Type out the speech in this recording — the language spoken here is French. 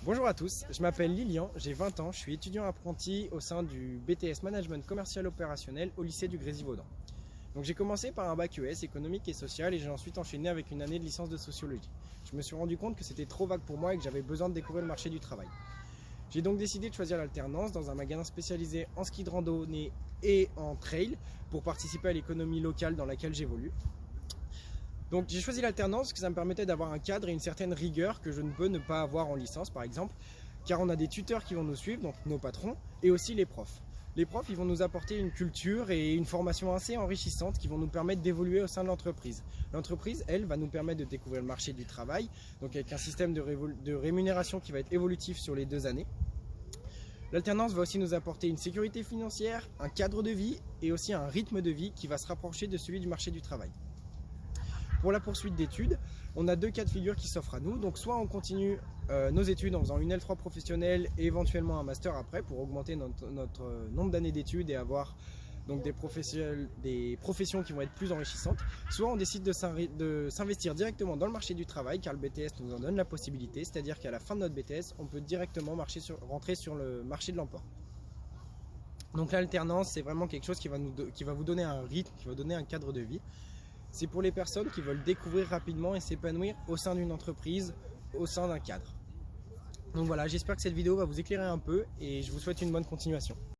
Bonjour à tous, je m'appelle Lilian, j'ai 20 ans, je suis étudiant apprenti au sein du BTS Management Commercial Opérationnel au lycée du Grésivaudan. Donc j'ai commencé par un bac ES, économique et social, et j'ai ensuite enchaîné avec une année de licence de sociologie. Je me suis rendu compte que c'était trop vague pour moi et que j'avais besoin de découvrir le marché du travail. J'ai donc décidé de choisir l'alternance dans un magasin spécialisé en ski de randonnée et en trail pour participer à l'économie locale dans laquelle j'évolue. Donc j'ai choisi l'alternance parce que ça me permettait d'avoir un cadre et une certaine rigueur que je ne peux ne pas avoir en licence par exemple, car on a des tuteurs qui vont nous suivre, donc nos patrons, et aussi les profs. Les profs, ils vont nous apporter une culture et une formation assez enrichissante qui vont nous permettre d'évoluer au sein de l'entreprise. L'entreprise, elle, va nous permettre de découvrir le marché du travail, donc avec un système de rémunération qui va être évolutif sur les 2 années. L'alternance va aussi nous apporter une sécurité financière, un cadre de vie et aussi un rythme de vie qui va se rapprocher de celui du marché du travail. Pour la poursuite d'études, on a 2 cas de figure qui s'offrent à nous. Donc soit on continue nos études en faisant une L3 professionnelle et éventuellement un master après pour augmenter notre nombre d'années d'études et avoir donc des professions qui vont être plus enrichissantes. Soit on décide de s'investir directement dans le marché du travail car le BTS nous en donne la possibilité, c'est-à-dire qu'à la fin de notre BTS, on peut directement rentrer sur le marché de l'emploi. Donc l'alternance, c'est vraiment quelque chose qui va vous donner un rythme, qui va vous donner un cadre de vie. C'est pour les personnes qui veulent découvrir rapidement et s'épanouir au sein d'une entreprise, au sein d'un cadre. Donc voilà, j'espère que cette vidéo va vous éclairer un peu et je vous souhaite une bonne continuation.